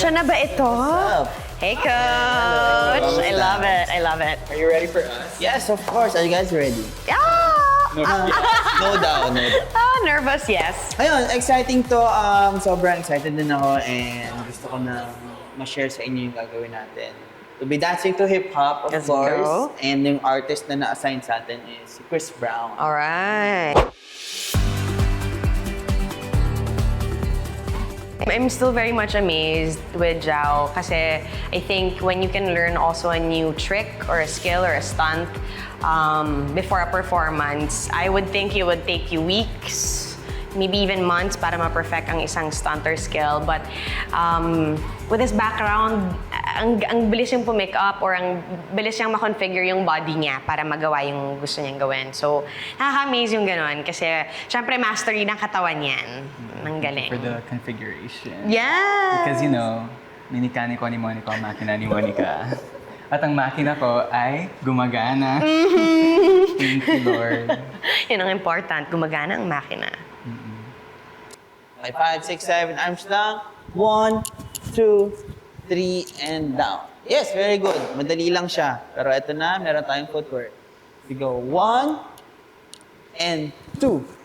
siya na ba ito? What's up? Hey, Coach! I love it. I love it. Are you ready for us? Yes, of course. Are you guys ready? Ah! No doubt, no doubt. Nervous, yes. Ayun, exciting to. Sobrang excited din ako and gusto ko na ma-share sa inyo yung gagawin natin. To be dancing to hip-hop, of Let's course. go. And yung artist na na-assign sa atin is si Chris Brown. All right. I'm still very much amazed with Zhao kasi I think when you can learn also a new trick or a skill or a stunt before a performance, I would think it would take you weeks, maybe even months para ma-perfect ang isang stunt or skill. But with his background, ang bilis yung make up or ang bilis niyang ma-configure yung body niya para magawa yung gusto niyang gawin. So, nakaka-amaze yung ganon kasi syempre mastery ng katawan yan. Ang galing. For the configuration. Yeah! Because you know, minikaniko ni Monica ang makina ni Monica. At ang makina ko ay gumagana. Thank you, Lord. Yun ang important, gumagana ang makina. Okay, 5, 6, 7, arms lang. 1, 2, 3, and down. Yes, very good. Madali lang siya. Pero ito na, meron tayong footwork. We go 1 and 2.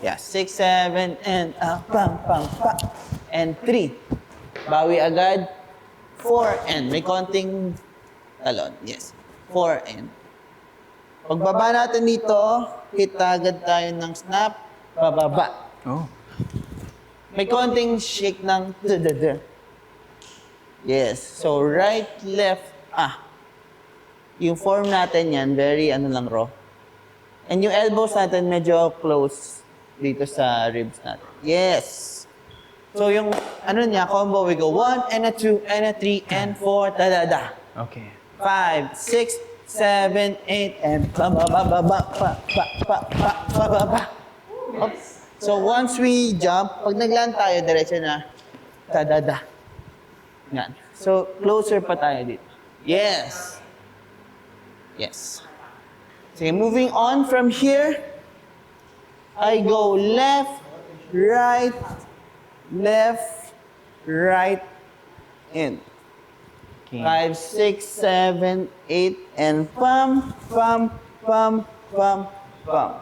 Yeah, 6, 7, and pam, pam, pam. And 3. Bawi agad. 4, and may konting talon. Yes. 4, and. Pagbaba natin dito, hit agad tayo ng snap, bababa. Oh. May konting shake ng da-da-da. Yes. So, right, left, Yung form natin yan, very ano lang raw. And yung elbows natin medyo close dito sa ribs natin. Yes. So, yung ano niya, combo, we go 1, and a 2, and a 3, and 4, da-da-da. Okay. 5, 6, 7, 8, and ba-ba-ba-ba-ba-ba-ba-ba-ba. So once we jump, pag nagland tayo, diretso na, da-da-da. Yan. So, closer pa tayo dito. Yes. Yes. Sige, moving on from here, I go left, right, in. Okay. 5, 6, 7, 8, and pam, pam, pam, pam, pam.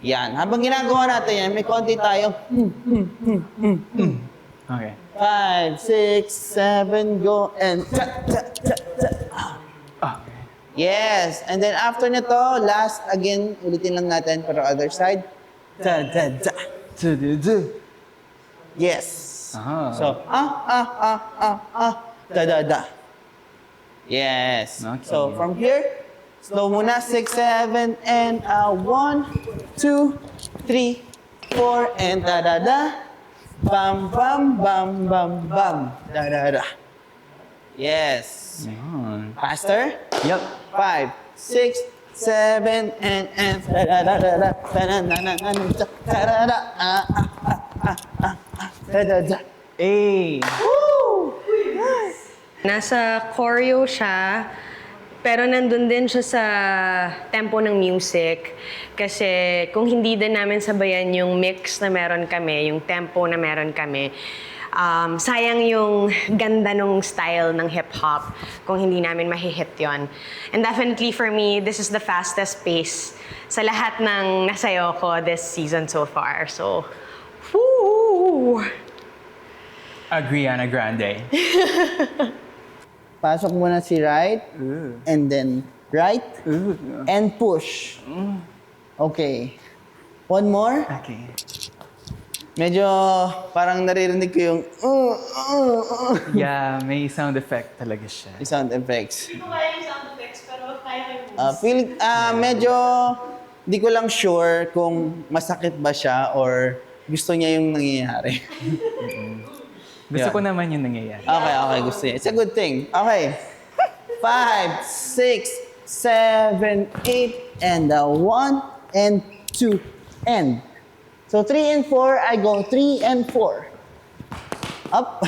Yan. Habang ginagawa natin yan, may konti tayong Okay. 5, 6, 7, go, and cha, cha, cha, cha. Okay. Yes. And then after nito, last, again, ulitin lang natin para other side. Da, da, da. Yes. Aha. So, da, da, da. Yes. Okay. So, from here, slow muna, 6, 7, and 1, 2, 3, 4, and da, da, da. Bam, bam, bam, bam, bam. Da, da, da. Yes. Yun. Faster. Yup. 5, 6, 7, and da, da, da, da, da, da, da, da, da, da, da, da, da, da. Hey! Nasa choreo siya, pero nandun din siya sa tempo ng music. Kasi kung hindi din namin sabayan yung mix na meron kami, yung tempo na meron kami, sayang yung ganda nung style ng hip-hop kung hindi namin mahihit yon. And definitely for me, this is the fastest pace sa lahat ng nasayaw ko this season so far. So, woo! Ariana Grande. Pasok muna si right, and then right, and push. Okay. One more. Okay. Medyo parang naririnig ko yung Yeah, may sound effect talaga siya. yung sound effects. Hindi ko kaya yung sound effects, pero kaya yung Medyo di ko lang sure kung masakit ba siya or gusto niya yung nangyayari. Gusto Yeah. ko naman yung nangyayari. Okay, gusto niya. It's a good thing. Okay. 5, 6, 7, 8, and 1, and 2, and. So 3 and 4, I go 3 and 4. Up.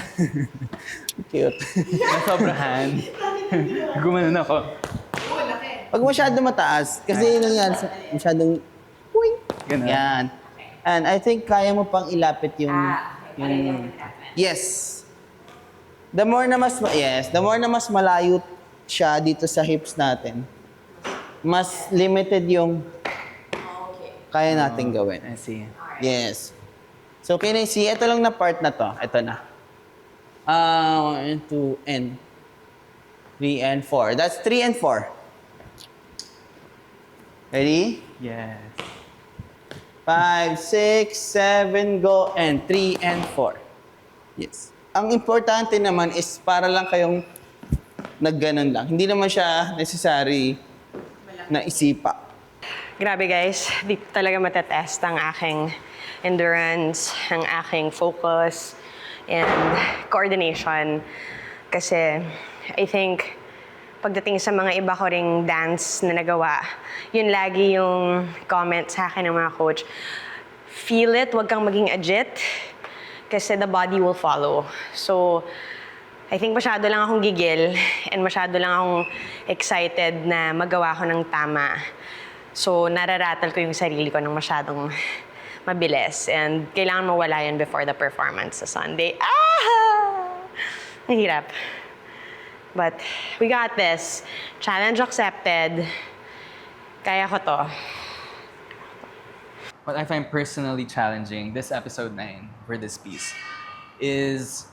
Cute. Nasobrahan. Gumanon ako. Pag masyado mataas, kasi yun yan, masyadong, uy, Ganun. yan. And I think kaya mo pang ilapit yung, yes. The more na mas malayo siya dito sa hips natin, mas limited yung kaya natin gawin. I see. Yes. So, can I see? Ito lang na part na to. Ito na. 1, 2, and 3 and 4. That's 3 and 4. Ready? Yes. 5, 6, 7, go, and 3 and 4. Yes. Ang importante naman is para lang kayong nagganon lang. Hindi naman siya necessary na isipa. Grabe guys, di talaga matetest ang aking endurance, ang aking focus, and coordination. Kasi I think pagdating sa mga iba ko ring dance na nagawa, yun lagi yung comment sa akin ng mga coach. Feel it, wag kang maging agit, kasi the body will follow. So, I think masyado lang akong gigil and masyado lang akong excited na magawa ko ng tama. So, nararatal ko yung sarili ko ng masyadong mabilis. And kailangan mawala yun before the performance sa Sunday. Ang hirap. But we got this. Challenge accepted. Kaya ko to. What I find personally challenging this episode 9 for this piece is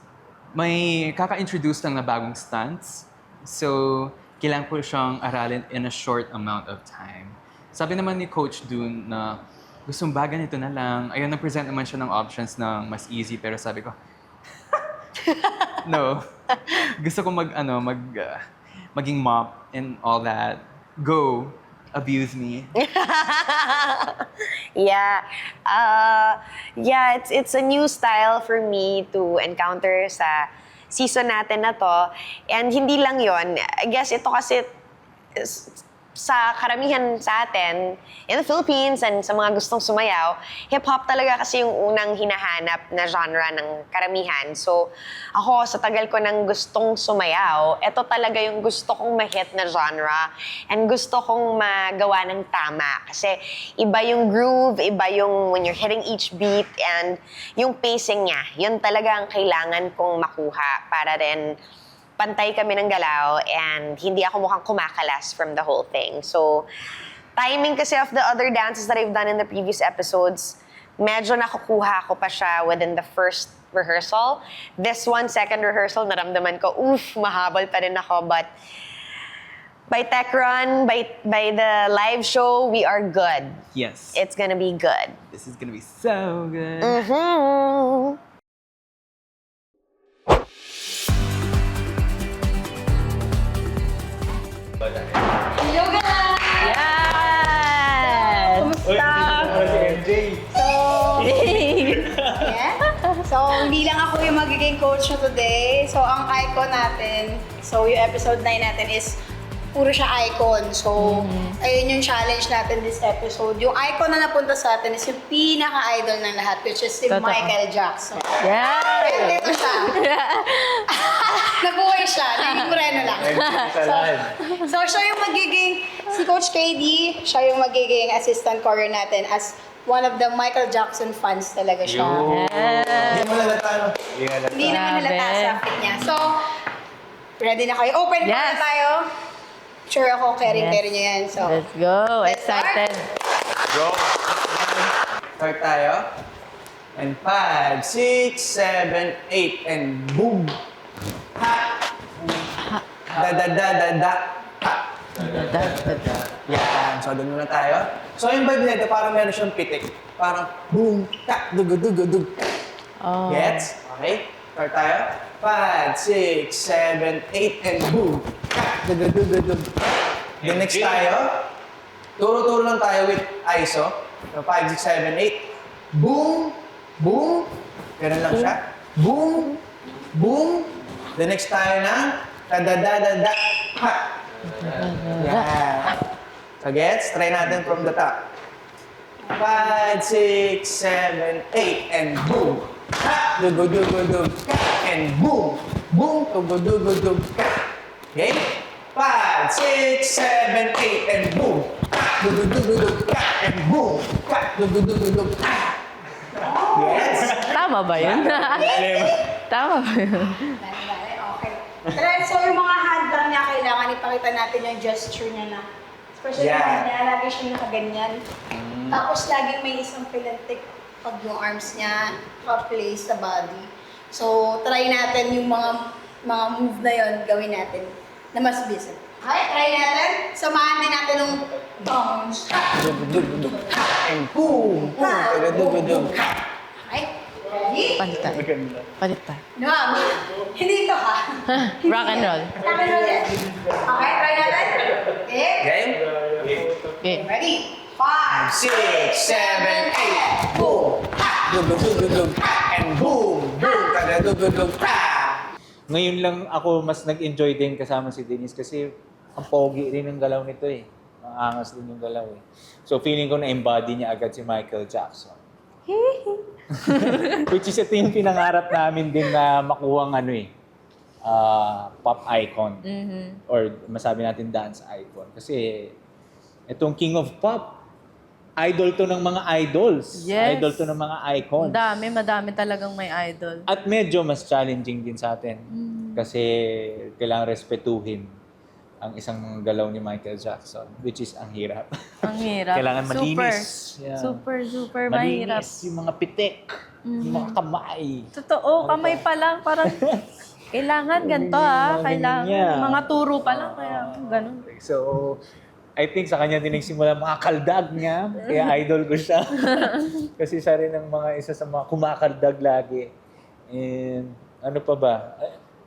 may kaka-introduce lang na bagong stunts. So, kailangan ko siyang aralin in a short amount of time. Sabi naman ni Coach Dun na gustong baga nito na lang. Ayun, nag-present naman siya ng options na mas easy, pero sabi ko, no. Gusto ko maging mop and all that. Go. Abuse me. Yeah. It's a new style for me to encounter sa season natin na to. And hindi lang yon. I guess ito kasi sa karamihan sa atin, in the Philippines and sa mga gustong sumayaw, hip-hop talaga kasi yung unang hinahanap na genre ng karamihan. So, ako, sa tagal ko nang gustong sumayaw, ito talaga yung gusto kong ma-hit na genre and gusto kong magawa ng tama. Kasi iba yung groove, iba yung when you're hitting each beat and yung pacing niya. Yun talaga ang kailangan kong makuha para rin pantay kami ng galaw and hindi ako mukhang kumakalas from the whole thing. So, timing kasi of the other dances that I've done in the previous episodes, medyo nakukuha ko pa siya within the first rehearsal. This one, second rehearsal, naramdaman ko, mahabol pa rin ako. But by Tech Run, by the live show, we are good. Yes. It's gonna be good. This is gonna be so good. Mm-hmm. Hello guys! Yes! So, hindi lang ako yung magiging coach na today. So, ang icon natin, so yung episode 9 natin is puro siya icon. So, ayun yung challenge natin this episode. Yung icon na napunta sa atin is yung pinaka-idol ng lahat, which is si Totoo. Michael Jackson. Yes! Ito siya. Nabuhay siya. Naging moreno lang. So, siya yung magiging, si Coach KD, siya yung magiging assistant choreographer natin as one of the Michael Jackson fans talaga siya. Hindi naman nalata sa fit niya. So, ready na kayo? Open Yes. na tayo. Sure ako, carry niyo yan. So, Let's go! Let's start. Excited! Start tayo. And 5, 6, 7, 8, and boom! Ha! Da da da da da. Ha! Yan. So, doon muna tayo. So, yung vibe nito, parang meron siyang pitik. Parang boom, ta, dug, dug, dug, dug. Oh. Gets? Okay? Start tayo. 5, 6, 7, 8, and boom. Ta, dug, dug, dug, dug. The next tayo. Turo-turo lang tayo with ISO. So, 5, 6, 7, 8. Boom, boom. Ganun lang siya. Boom, boom. The next tayo na da-da-da-da-da. Ha! Yeah. So, gets? Try natin from the top. 5, 6, 7, 8, and boom. Ha! Dugo-dugo-dug. And boom. Boom. Dugo-dugo-dug. Okay? 5, 6, 7, 8, and boom. Ha! Dugo-dugo-dug. And boom. Ha! Dugo-dugo-dug. Yes? Tama ba yun? Tama ba yun? So yung mga hand lang niya, kailangan ipakita natin yung gesture niya na. Especially yung hand niya, lagi siya nakaganyan. Tapos laging may isang pilantik pag yung arms niya pa-place sa body. So try natin yung mga move na yon gawin natin na mas busy. Okay, try natin. Samahan din natin ng bounce. And boom! Okay, ready? Palitan. Palitan. No, hindi ito ha. Rock and roll. Rock and roll yan. Okay, try natin. Okay. Game? Okay. Ready? 5, 6, 7, 8. Boom! Dug, dug, dug, dug, dug. And boom! Boom! Taga, dug, dug, dug. Ngayon lang ako mas nag-enjoy din kasama si Denise kasi ang pogi rin ng galaw nito eh. Ang angas din yung galaw eh. So feeling ko na-embody niya agad si Michael Jackson. Which is ito yung pinangarap namin din na makuha ng pop icon. Or masabi natin dance icon. Kasi itong King of Pop, idol to ng mga idols. Yes. Idol to ng mga icons. Madami talagang may idol. At medyo mas challenging din sa atin. Kasi kailangan respetuhin ang isang galaw ni Michael Jackson, which is ang hirap. Ang hirap. Kailangan malinis. Yeah. Super mahirap. Malinis, yung mga pitik, yung mga kamay. Totoo, kamay pa lang. Parang kailangan ganito Mga Kailangan. ganyan niya. Mga turo pa lang. Kaya ganun. So, I think sa kanya din nagsimula mga kaldag niya. Kaya idol ko siya. Kasi siya rin ang isa sa mga kumakaldag lagi. And ano pa ba?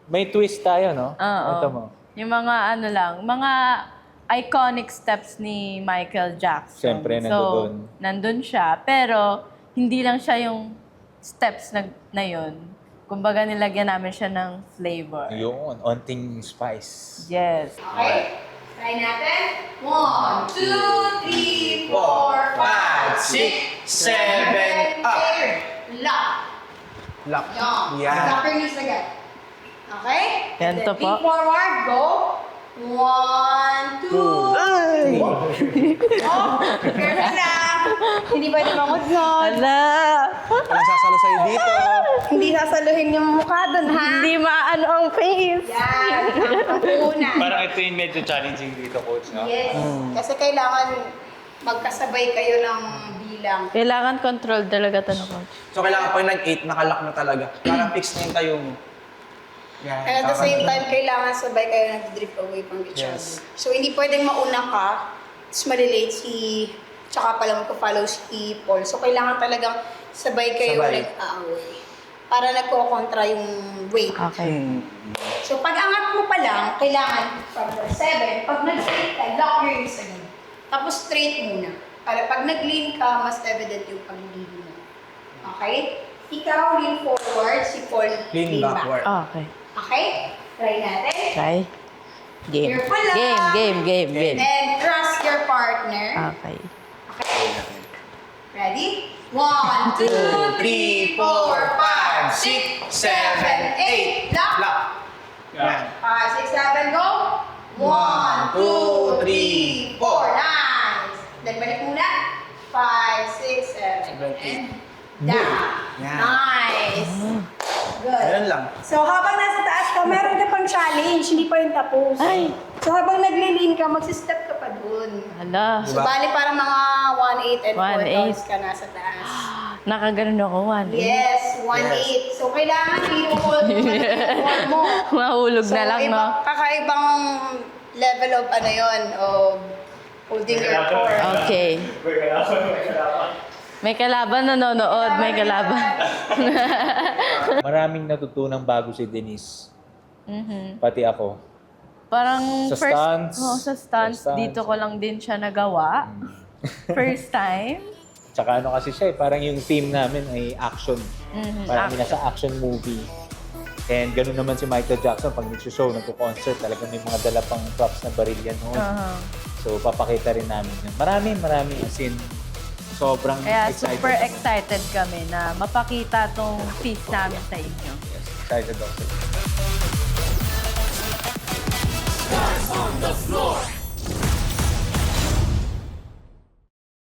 May twist tayo, no? Oo. Ito mo. Yung mga mga iconic steps ni Michael Jackson. Siyempre, nandun. So, nandun siya. Pero, hindi lang siya yung steps na yun. Kumbaga, nilagyan namin siya ng flavor. Yun, onting spice. Yes. Okay, try natin. 1, 2, 3, 4, 5, 6, 7, 8. Lock. Lock. Yan. Lock your knees again. Okay? Ganito Then po. feet forward, go. 1, 2, 3. Oh, perfect na. Hindi pwede makunod. Ala! Walang sasalo sa'yo dito. Hindi sasaluhin yung mukha doon, ha? Hindi maano ang face. Yan. Ang una. Parang ito yung medyo challenging dito, coach, no? Yes. Kasi kailangan magkasabay kayo ng bilang. Kailangan control talaga ito na coach. So, kailangan pag nag-8, nakalock na talaga. Para fix na yung tayo mo. Yan. And at the same time, kailangan sabay kayo nag-drift away from each other. Yes. So, hindi pwedeng mauna ka, tapos malilate tsaka pala magpa-follow si Paul. So, kailangan talagang sabay kayo Sabay. nag-away. Para nagko-kontra yung weight. Okay. So, pag angat mo pa lang, kailangan from the 7, pag nag-straight ka, lock your knees again. Tapos straight muna. Para pag nag-lean ka, mas evident yung pag-lean mo. Okay? Ikaw, lean forward, si Paul, Lean back. backward. Okay. Okay? Try natin. Try. Game. Careful lang. Game. And trust your partner. Okay. Okay? Ready? 1, 2, 3, 4, 5, 6, 7, 8. Lock. Lock. Yan. 5, 6, 7, go. 1, 2, 3, 4. Nice. Then balik muna. 5, 6, 7, and down. Yan. Nice. Good. Ganun lang. So habang nasa taas ka, meron ka pang challenge, hindi pa yung tapos. Ay. So habang naglilin ka, magsistep ka pa dun. Hala. So bali parang mga 1/8 and 4 1/8. counts ka nasa taas. Nakaganon ako, 1. Yes, 1/8. So kailangan i-hold mo yung mo. Mahulog So na lang, no? kakaibang level of ano yun, of holding your core. Okay. May kalaban nanonood, may kalaban. Maraming natutunang bago si Denise. Mhm. Pati ako. Parang Sa first, stunts. sa stunts, Sa stunts. dito ko lang din siya nagawa. First time. Tsaka ano kasi siya parang yung theme namin ay action. Parang kami nasa action movie. And ganoon naman si Michael Jackson pag nag-show, nagko-concert, talagang may mga dala pang props na baril yan noon. So papakita rin namin yun. Marami as in sobrang Kaya excited. super excited kami na mapakita tong piece namin sa inyo. Yes, excited ako.